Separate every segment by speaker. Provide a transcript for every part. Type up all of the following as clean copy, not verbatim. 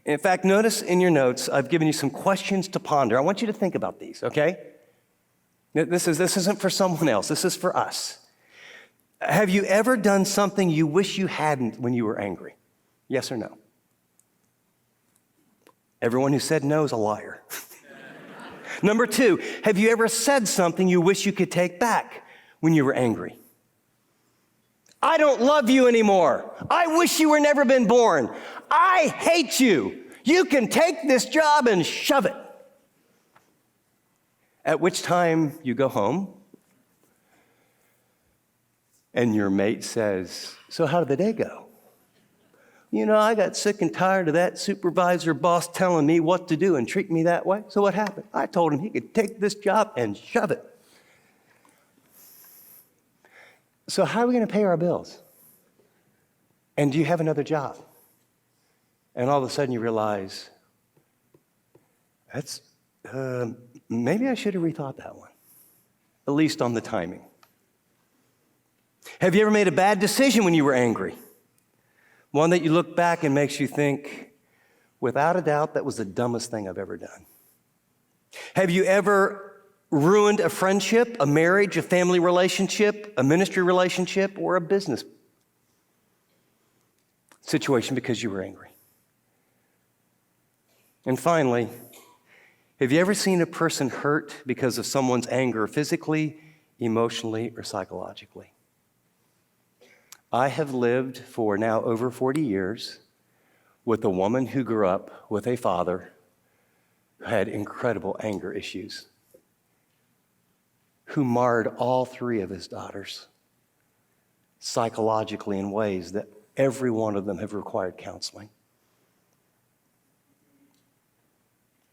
Speaker 1: In fact, notice in your notes, I've given you some questions to ponder. I want you to think about these, okay? This isn't for someone else. This is for us. Have you ever done something you wish you hadn't when you were angry? Yes or no? Everyone who said no is a liar. Number 2, have you ever said something you wish you could take back when you were angry? I don't love you anymore. I wish you were never been born. I hate you. You can take this job and shove it. At which time you go home and your mate says, so how did the day go? You know, I got sick and tired of that supervisor boss telling me what to do and treat me that way. So what happened? I told him he could take this job and shove it. So how are we going to pay our bills? And do you have another job? And all of a sudden you realize, maybe I should have rethought that one, at least on the timing. Have you ever made a bad decision when you were angry? One that you look back and makes you think, without a doubt, that was the dumbest thing I've ever done. Have you ever ruined a friendship, a marriage, a family relationship, a ministry relationship, or a business situation because you were angry? And finally, have you ever seen a person hurt because of someone's anger physically, emotionally, or psychologically? I have lived for now over 40 years with a woman who grew up with a father who had incredible anger issues, who marred all 3 of his daughters psychologically in ways that every one of them have required counseling.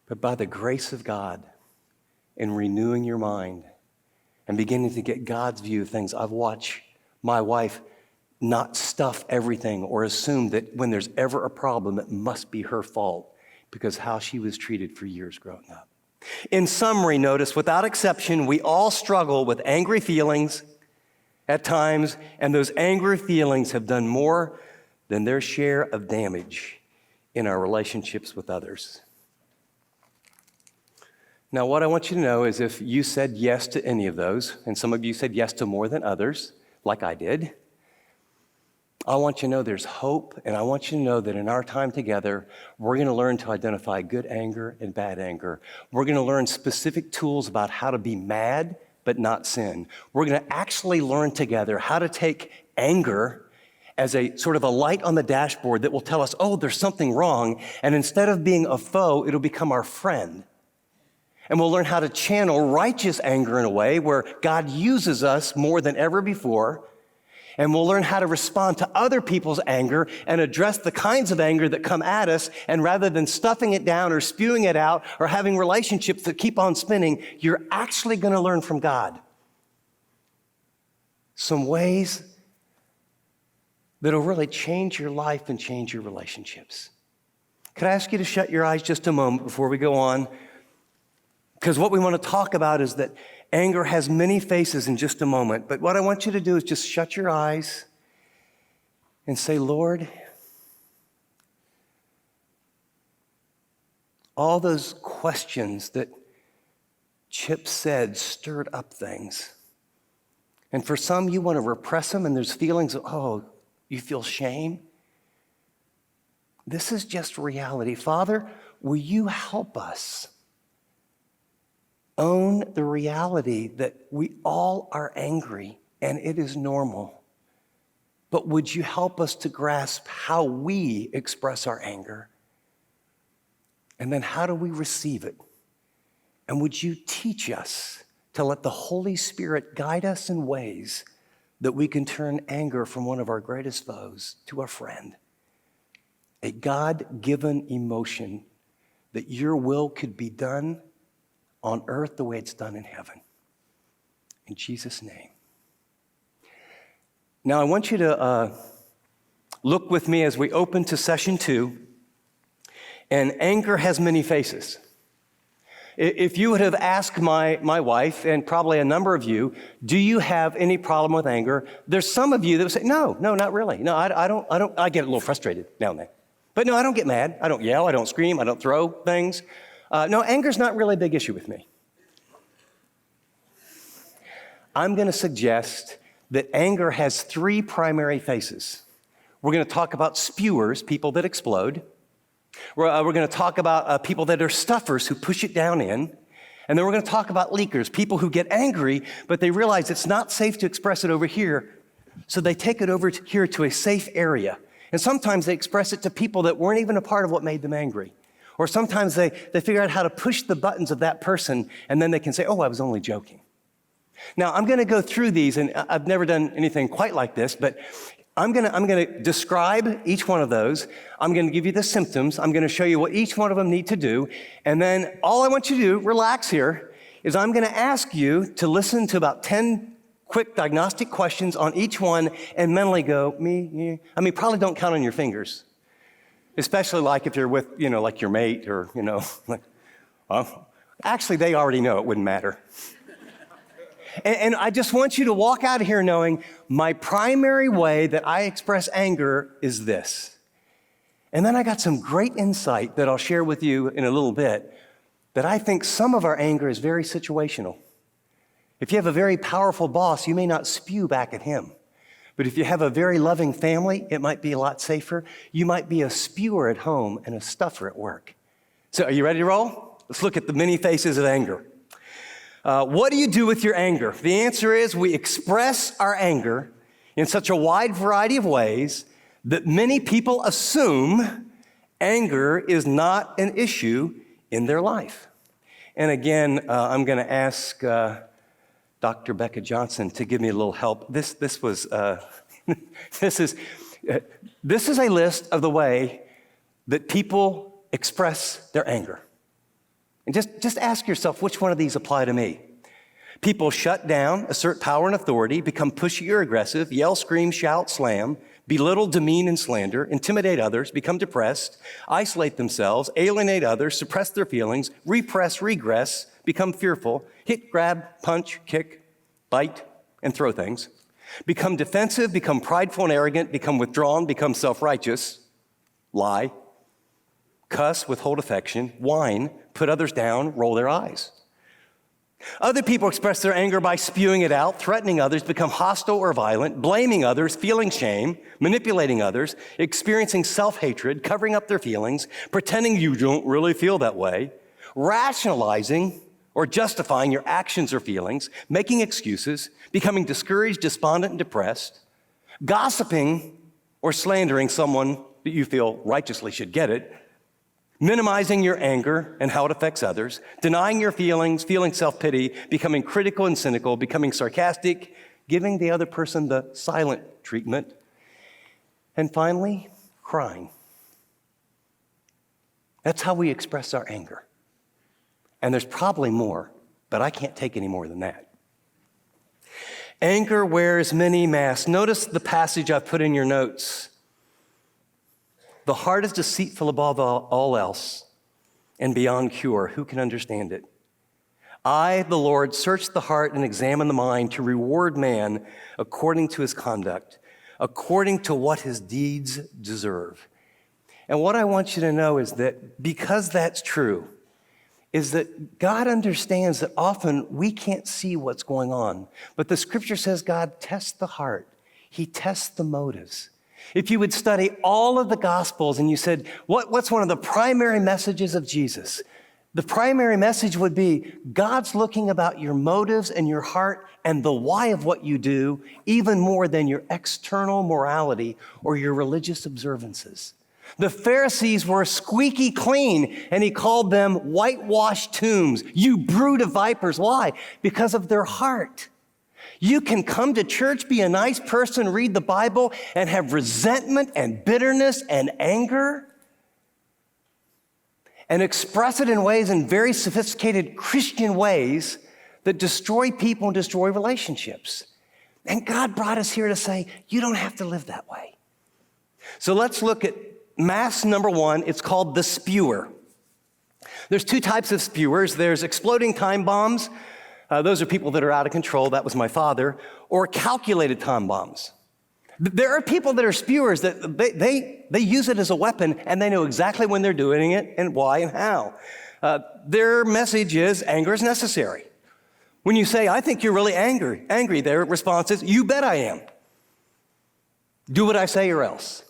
Speaker 1: But by the grace of God, in renewing your mind and beginning to get God's view of things, I've watched my wife not stuff everything or assume that when there's ever a problem, it must be her fault because how she was treated for years growing up. In summary, notice, without exception, we all struggle with angry feelings at times, and those angry feelings have done more than their share of damage in our relationships with others. Now, what I want you to know is if you said yes to any of those, and some of you said yes to more than others, like I did, I want you to know there's hope, and I want you to know that in our time together, we're going to learn to identify good anger and bad anger. We're going to learn specific tools about how to be mad but not sin. We're going to actually learn together how to take anger as a sort of a light on the dashboard that will tell us, oh, there's something wrong, and instead of being a foe, it'll become our friend. And we'll learn how to channel righteous anger in a way where God uses us more than ever before. And we'll learn how to respond to other people's anger and address the kinds of anger that come at us. And rather than stuffing it down or spewing it out or having relationships that keep on spinning, you're actually going to learn from God some ways that'll really change your life and change your relationships. Could I ask you to shut your eyes just a moment before we go on? Because what we want to talk about is that anger has many faces in just a moment. But what I want you to do is just shut your eyes and say, Lord, all those questions that Chip said stirred up things. And for some, you want to repress them, and there's feelings of, oh, you feel shame. This is just reality. Father, will you help us own the reality that we all are angry and it is normal. But would you help us to grasp how we express our anger? And then how do we receive it? And would you teach us to let the Holy Spirit guide us in ways that we can turn anger from one of our greatest foes to a friend? A God-given emotion that your will could be done on earth the way it's done in heaven. In Jesus' name. Now I want you to look with me as we open to session 2. And anger has many faces. If you would have asked my wife, and probably a number of you, do you have any problem with anger? There's some of you that would say, no, not really. No, I don't. I get a little frustrated now and then. But no, I don't get mad. I don't yell. I don't scream. I don't throw things. No, anger's not really a big issue with me. I'm going to suggest that anger has three primary faces. We're going to talk about spewers, people that explode. We're going to talk about people that are stuffers who push it down in. And then we're going to talk about leakers, people who get angry, but they realize it's not safe to express it over here, so they take it over here to a safe area. And sometimes they express it to people that weren't even a part of what made them angry. Or sometimes they figure out how to push the buttons of that person, and then they can say, oh, I was only joking. Now, I'm going to go through these, and I've never done anything quite like this, but I'm going to describe each one of those. I'm going to give you the symptoms. I'm going to show you what each one of them need to do. And then all I want you to do, relax here, is I'm going to ask you to listen to about 10 quick diagnostic questions on each one and mentally go, me. I mean, probably don't count on your fingers, especially like if you're with, like your mate or, like, well, actually, they already know it wouldn't matter. And I just want you to walk out of here knowing my primary way that I express anger is this. And then I got some great insight that I'll share with you in a little bit, that I think some of our anger is very situational. If you have a very powerful boss, you may not spew back at him. But if you have a very loving family, it might be a lot safer. You might be a spewer at home and a stuffer at work. So are you ready to roll? Let's look at the many faces of anger. What do you do with your anger? The answer is we express our anger in such a wide variety of ways that many people assume anger is not an issue in their life. And again, I'm going to ask Dr. Becca Johnson to give me a little help. This is a list of the way that people express their anger. And just ask yourself, which one of these apply to me? People shut down, assert power and authority, become pushy or aggressive, yell, scream, shout, slam, belittle, demean, and slander, intimidate others, become depressed, isolate themselves, alienate others, suppress their feelings, repress, regress, become fearful, hit, grab, punch, kick, bite, and throw things, become defensive, become prideful and arrogant, become withdrawn, become self-righteous, lie, cuss, withhold affection, whine, put others down, roll their eyes. Other people express their anger by spewing it out, threatening others, become hostile or violent, blaming others, feeling shame, manipulating others, experiencing self-hatred, covering up their feelings, pretending you don't really feel that way, rationalizing or justifying your actions or feelings, making excuses, becoming discouraged, despondent, and depressed, gossiping or slandering someone that you feel righteously should get it, minimizing your anger and how it affects others, denying your feelings, feeling self-pity, becoming critical and cynical, becoming sarcastic, giving the other person the silent treatment, and finally, crying. That's how we express our anger. And there's probably more, but I can't take any more than that. Anger wears many masks. Notice the passage I've put in your notes. The heart is deceitful above all else and beyond cure. Who can understand it? I, the Lord, search the heart and examine the mind to reward man according to his conduct, according to what his deeds deserve. And what I want you to know is that because that's true, is that God understands that often we can't see what's going on. But the scripture says God tests the heart. He tests the motives. If you would study all of the Gospels and you said, what's one of the primary messages of Jesus? The primary message would be God's looking about your motives and your heart and the why of what you do, even more than your external morality or your religious observances. The Pharisees were squeaky clean, and he called them whitewashed tombs. You brood of vipers. Why? Because of their heart. You can come to church, be a nice person, read the Bible, and have resentment and bitterness and anger, and express it in ways, in very sophisticated Christian ways, that destroy people and destroy relationships. And God brought us here to say, you don't have to live that way. So let's look at mask number one. It's called the spewer. There's two types of spewers. There's exploding time bombs. Those are people that are out of control. That was my father. Or calculated time bombs. There are people that are spewers that they use it as a weapon, and they know exactly when they're doing it and why and how. Their message is anger is necessary. When you say, I think you're really angry, their response is, you bet I am. Do what I say or else.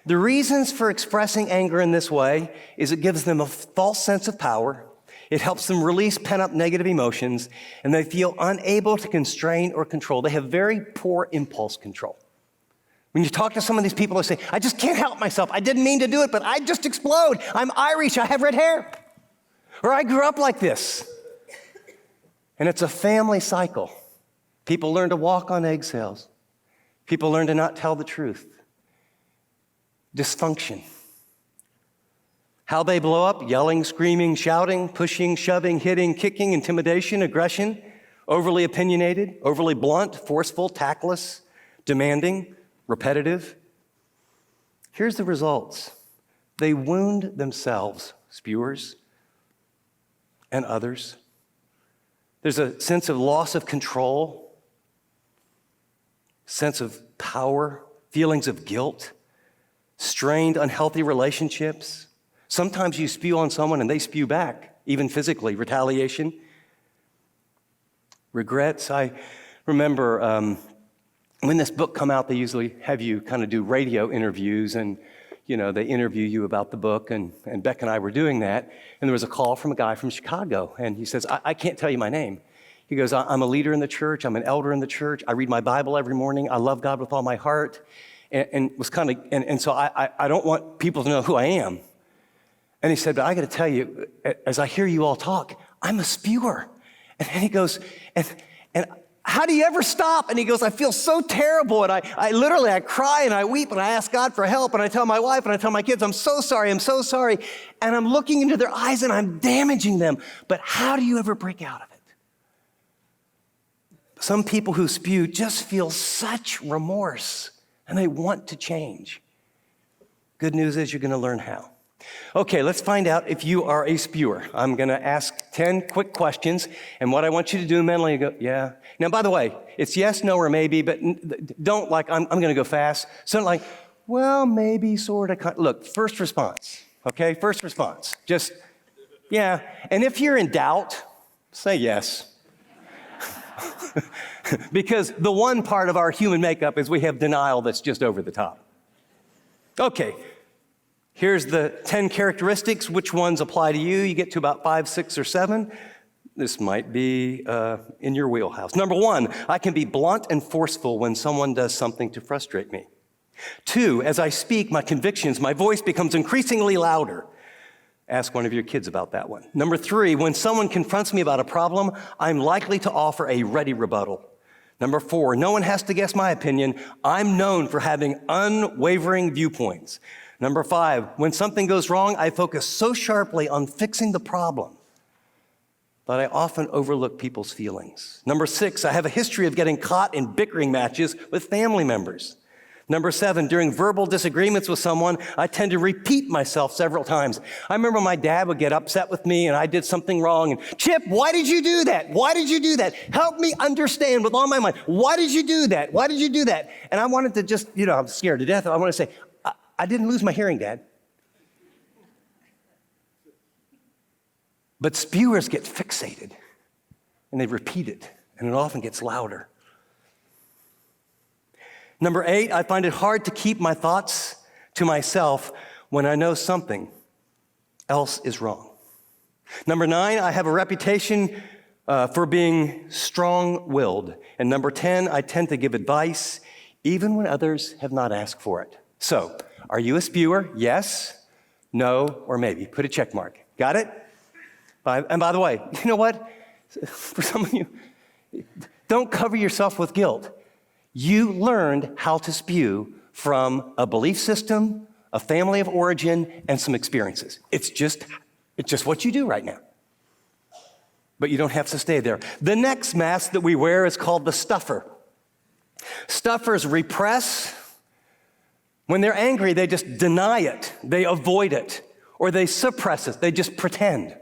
Speaker 1: The reasons for expressing anger in this way is it gives them a false sense of power. It helps them release pent-up negative emotions, and they feel unable to constrain or control. They have very poor impulse control. When you talk to some of these people, they say, I just can't help myself. I didn't mean to do it, but I just explode. I'm Irish. I have red hair. Or I grew up like this. And it's a family cycle. People learn to walk on eggshells. People learn to not tell the truth. Dysfunction. How they blow up: yelling, screaming, shouting, pushing, shoving, hitting, kicking, intimidation, aggression, overly opinionated, overly blunt, forceful, tactless, demanding, repetitive. Here's the results. They wound themselves, spewers, and others. There's a sense of loss of control, sense of power, feelings of guilt, strained, unhealthy relationships. Sometimes you spew on someone and they spew back, even physically, retaliation. Regrets. I remember when this book come out, they usually have you kind of do radio interviews, and they interview you about the book, and Beck and I were doing that, and there was a call from a guy from Chicago, and he says, I can't tell you my name. He goes, I'm a leader in the church, I'm an elder in the church, I read my Bible every morning, I love God with all my heart, and so I don't want people to know who I am. And he said, but I got to tell you, as I hear you all talk, I'm a spewer. And he goes, and how do you ever stop? And he goes, I feel so terrible, and I literally cry and I weep and I ask God for help, and I tell my wife and I tell my kids, I'm so sorry, and I'm looking into their eyes and I'm damaging them. But how do you ever break out of it? Some people who spew just feel such remorse and they want to change. Good news is you're going to learn how. Okay, let's find out if you are a spewer. I'm going to ask 10 quick questions, and what I want you to do mentally, go, yeah. Now, by the way, it's yes, no, or maybe, but don't I'm going to go fast. So well, maybe, sort of. Look, first response, okay? First response, just, yeah. And if you're in doubt, say yes. Because the one part of our human makeup is we have denial that's just over the top. Okay. Here's the 10 characteristics. Which ones apply to you? You get to about 5, 6, or 7. This might be in your wheelhouse. Number 1, I can be blunt and forceful when someone does something to frustrate me. 2, as I speak, my convictions, my voice becomes increasingly louder. Ask one of your kids about that one. Number 3, when someone confronts me about a problem, I'm likely to offer a ready rebuttal. Number 4, no one has to guess my opinion. I'm known for having unwavering viewpoints. Number 5, when something goes wrong, I focus so sharply on fixing the problem that I often overlook people's feelings. Number 6, I have a history of getting caught in bickering matches with family members. Number 7, during verbal disagreements with someone, I tend to repeat myself several times. I remember my dad would get upset with me and I did something wrong, and Chip, why did you do that? Why did you do that? Help me understand with all my mind. Why did you do that? Why did you do that? And I wanted to just, I'm scared to death. I want to say, I didn't lose my hearing, Dad. But spewers get fixated and they repeat it, and it often gets louder. Number 8, I find it hard to keep my thoughts to myself when I know something else is wrong. Number 9, I have a reputation for being strong-willed. And number 10, I tend to give advice even when others have not asked for it. So, are you a spewer? Yes, no, or maybe. Put a check mark. Got it? And by the way, you know what? For some of you, don't cover yourself with guilt. You learned how to spew from a belief system, a family of origin, and some experiences. It's just what you do right now. But you don't have to stay there. The next mask that we wear is called the stuffer. Stuffers repress. When they're angry, they just deny it, they avoid it, or they suppress it, they just pretend.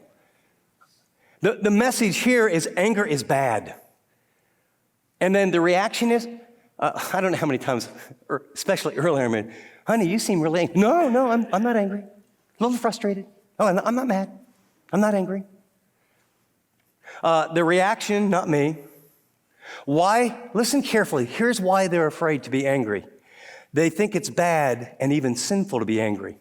Speaker 1: The message here is anger is bad. And then the reaction is, I don't know how many times, especially earlier, I mean, honey, you seem really angry. No, I'm not angry. A little frustrated. Oh, I'm not mad. I'm not angry. The reaction, not me. Why? Listen carefully. Here's why they're afraid to be angry. They think it's bad and even sinful to be angry.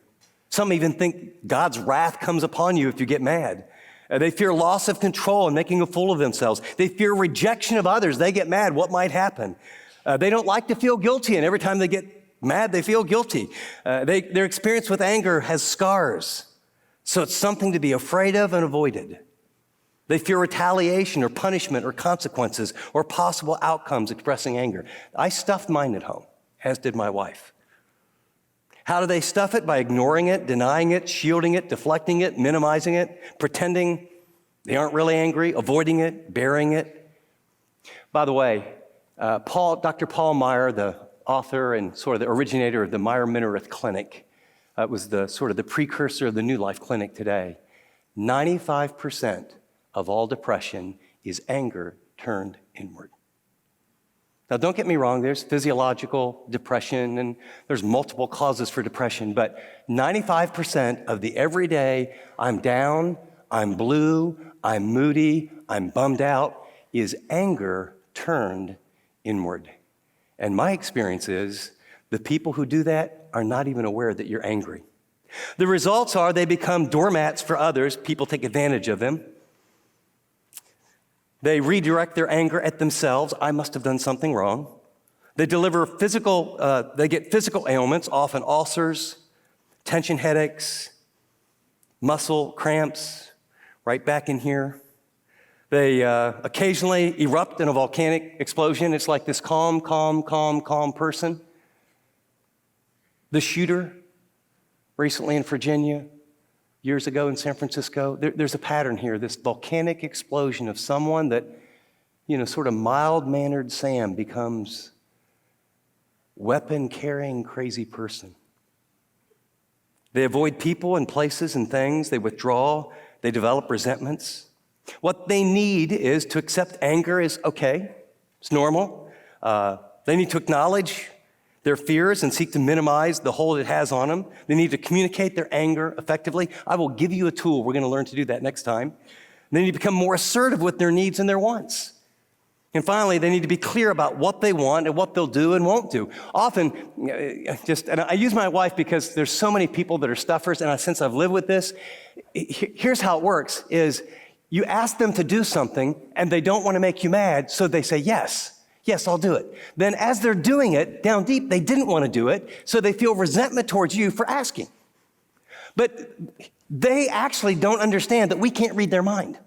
Speaker 1: Some even think God's wrath comes upon you if you get mad. They fear loss of control and making a fool of themselves. They fear rejection of others. They get mad. What might happen? They don't like to feel guilty, and every time they get mad, they feel guilty. Their experience with anger has scars, so it's something to be afraid of and avoided. They fear retaliation or punishment or consequences or possible outcomes expressing anger. I stuffed mine at home, as did my wife. How do they stuff it? By ignoring it, denying it, shielding it, deflecting it, minimizing it, pretending they aren't really angry, avoiding it, burying it. By the way, Dr. Paul Meyer, the author and sort of the originator of the Meyer-Minnereth Clinic, was the sort of the precursor of the New Life Clinic today. 95% of all depression is anger turned inward. Now, don't get me wrong, there's physiological depression and there's multiple causes for depression, but 95% of the everyday, I'm down, I'm blue, I'm moody, I'm bummed out, is anger turned inward. And my experience is the people who do that are not even aware that you're angry. The results are they become doormats for others. People take advantage of them. They redirect their anger at themselves. I must have done something wrong. They get physical ailments, often ulcers, tension headaches, muscle cramps, right back in here. They occasionally erupt in a volcanic explosion. It's like this calm person. The shooter recently in Virginia, years ago in San Francisco, there's a pattern here, this volcanic explosion of someone that, sort of mild-mannered Sam becomes weapon-carrying crazy person. They avoid people and places and things. They withdraw. They develop resentments. What they need is to accept anger is okay. It's normal. They need to acknowledge their fears and seek to minimize the hold it has on them. They need to communicate their anger effectively. I will give you a tool. We're going to learn to do that next time. They need to become more assertive with their needs and their wants. And finally, they need to be clear about what they want and what they'll do and won't do. Often, and I use my wife because there's so many people that are stuffers, and since I've lived with this, here's how it works, is you ask them to do something, and they don't want to make you mad, so they say yes. Yes, I'll do it. Then as they're doing it, down deep, they didn't want to do it, so they feel resentment towards you for asking. But they actually don't understand that we can't read their mind.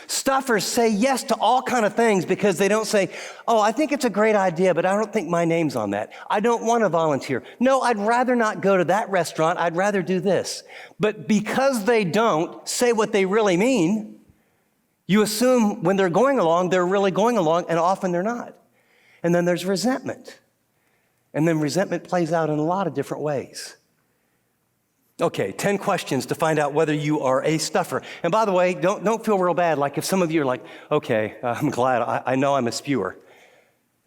Speaker 1: Stuffers say yes to all kind of things because they don't say, oh, I think it's a great idea, but I don't think my name's on that. I don't want to volunteer. No, I'd rather not go to that restaurant. I'd rather do this. But because they don't say what they really mean, you assume when they're going along, they're really going along, and often they're not. And then there's resentment. And then resentment plays out in a lot of different ways. Okay, 10 questions to find out whether you are a stuffer. And by the way, don't feel real bad. Like if some of you are like, okay, I'm glad, I know I'm a spewer.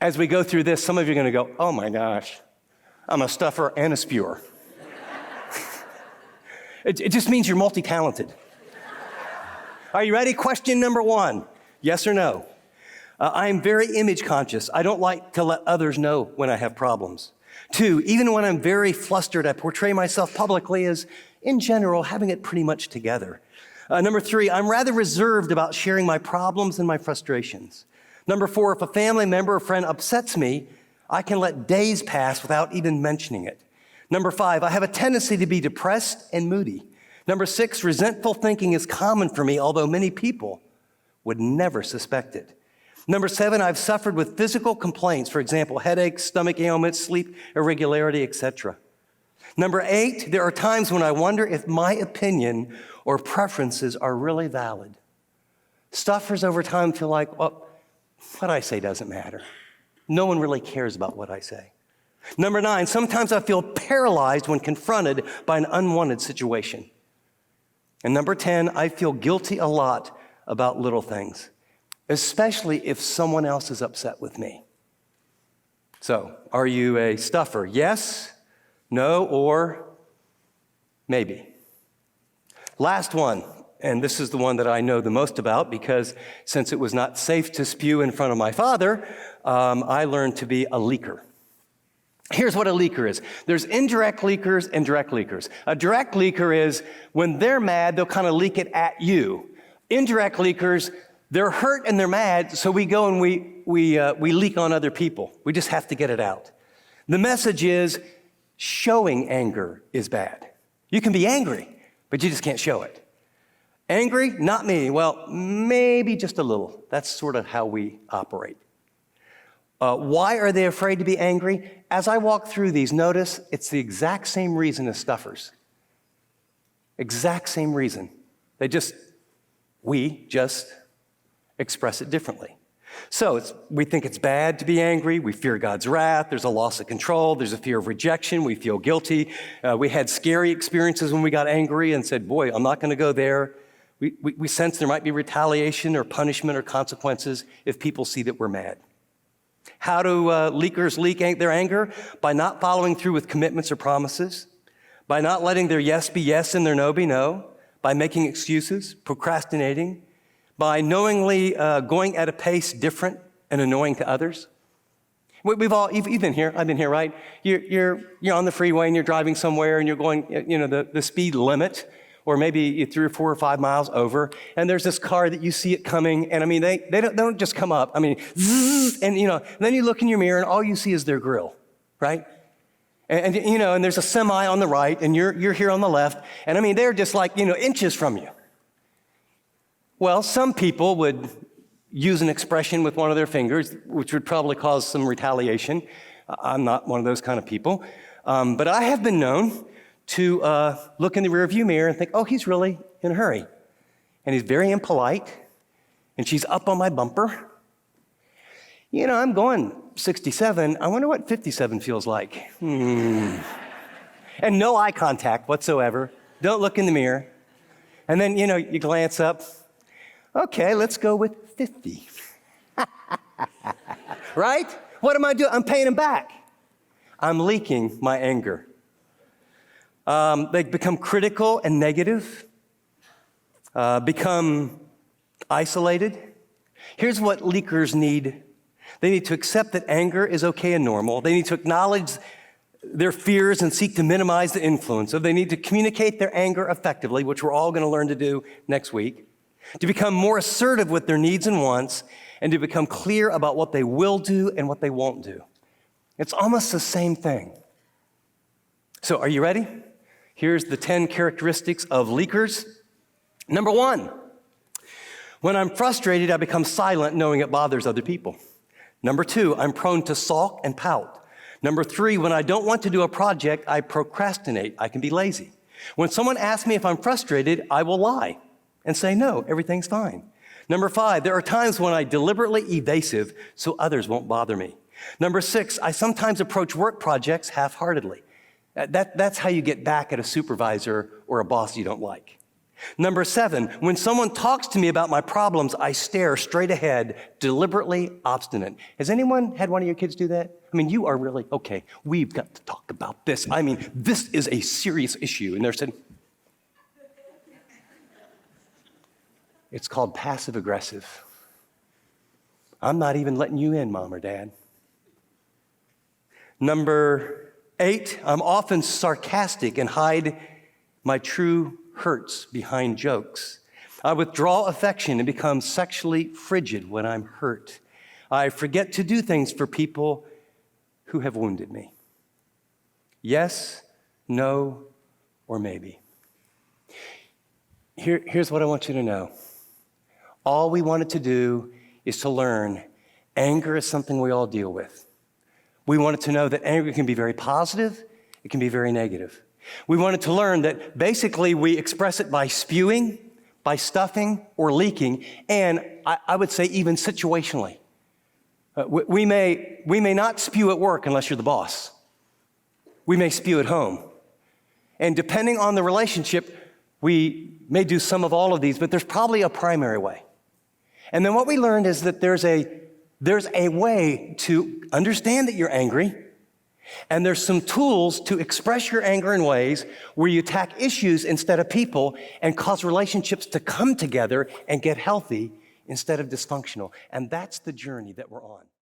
Speaker 1: As we go through this, some of you are going to go, oh my gosh, I'm a stuffer and a spewer. It just means you're multi-talented. Are you ready? Question number 1, yes or no? I am very image conscious. I don't like to let others know when I have problems. 2, even when I'm very flustered, I portray myself publicly as, in general, having it pretty much together. Number 3, I'm rather reserved about sharing my problems and my frustrations. Number 4, if a family member or friend upsets me, I can let days pass without even mentioning it. Number 5, I have a tendency to be depressed and moody. Number 6, resentful thinking is common for me, although many people would never suspect it. Number 7, I've suffered with physical complaints, for example, headaches, stomach ailments, sleep irregularity, etc. Number 8, there are times when I wonder if my opinion or preferences are really valid. Stuffers over time feel like, well, what I say doesn't matter. No one really cares about what I say. Number 9, sometimes I feel paralyzed when confronted by an unwanted situation. And number 10, I feel guilty a lot about little things, especially if someone else is upset with me. So, are you a stuffer? Yes, no, or maybe. Last one, and this is the one that I know the most about because since it was not safe to spew in front of my father, I learned to be a leaker. Here's what a leaker is. There's indirect leakers and direct leakers. A direct leaker is when they're mad, they'll kind of leak it at you. Indirect leakers, they're hurt and they're mad, so we go and we leak on other people. We just have to get it out. The message is showing anger is bad. You can be angry, but you just can't show it. Angry? Not me. Well, maybe just a little. That's sort of how we operate. Why are they afraid to be angry? As I walk through these, notice it's the exact same reason as stuffers. Exact same reason. We just express it differently. So we think it's bad to be angry. We fear God's wrath. There's a loss of control. There's a fear of rejection. We feel guilty. We had scary experiences when we got angry and said, boy, I'm not going to go there. We sense there might be retaliation or punishment or consequences if people see that we're mad. How do leakers leak their anger? By not following through with commitments or promises, by not letting their yes be yes and their no be no, by making excuses, procrastinating, by knowingly going at a pace different and annoying to others. You've been here, I've been here, right? You're on the freeway and you're driving somewhere and you're going, the speed limit, or maybe 3 or 4 or 5 miles over, and there's this car that you see it coming, and I mean, they don't just come up. I mean, zzz, and then you look in your mirror and all you see is their grill, right? And there's a semi on the right, and you're here on the left, and I mean, they're just like, inches from you. Well, some people would use an expression with one of their fingers, which would probably cause some retaliation. I'm not one of those kind of people, but I have been known to look in the rearview mirror and think, oh, he's really in a hurry. And he's very impolite, and she's up on my bumper. I'm going 67. I wonder what 57 feels like. And no eye contact whatsoever. Don't look in the mirror. And then, you glance up. Okay, let's go with 50. Right? What am I doing? I'm paying him back. I'm leaking my anger. They become critical and negative, become isolated. Here's what leakers need. They need to accept that anger is okay and normal. They need to acknowledge their fears and seek to minimize the influence of. They need to communicate their anger effectively, which we're all going to learn to do next week, to become more assertive with their needs and wants, and to become clear about what they will do and what they won't do. It's almost the same thing. So are you ready? Here's the 10 characteristics of leakers. Number 1, when I'm frustrated, I become silent knowing it bothers other people. Number 2, I'm prone to sulk and pout. Number 3, when I don't want to do a project, I procrastinate. I can be lazy. When someone asks me if I'm frustrated, I will lie and say, no, everything's fine. Number 5, there are times when I'm deliberately evasive so others won't bother me. Number 6, I sometimes approach work projects half-heartedly. That's how you get back at a supervisor or a boss you don't like. Number 7, when someone talks to me about my problems, I stare straight ahead, deliberately obstinate. Has anyone had one of your kids do that? I mean, you are really, okay, we've got to talk about this. I mean, this is a serious issue. And they're saying, it's called passive aggressive. I'm not even letting you in, Mom or Dad. Number 8, I'm often sarcastic and hide my true hurts behind jokes. I withdraw affection and become sexually frigid when I'm hurt. I forget to do things for people who have wounded me. Yes, no, or maybe. Here's what I want you to know. All we wanted to do is to learn anger is something we all deal with. We wanted to know that anger can be very positive, it can be very negative. We wanted to learn that basically we express it by spewing, by stuffing, or leaking, and I would say even situationally. We may not spew at work unless you're the boss. We may spew at home. And depending on the relationship, we may do some of all of these, but there's probably a primary way. And then what we learned is that there's a There's a way to understand that you're angry, and there's some tools to express your anger in ways where you attack issues instead of people and cause relationships to come together and get healthy instead of dysfunctional. And that's the journey that we're on.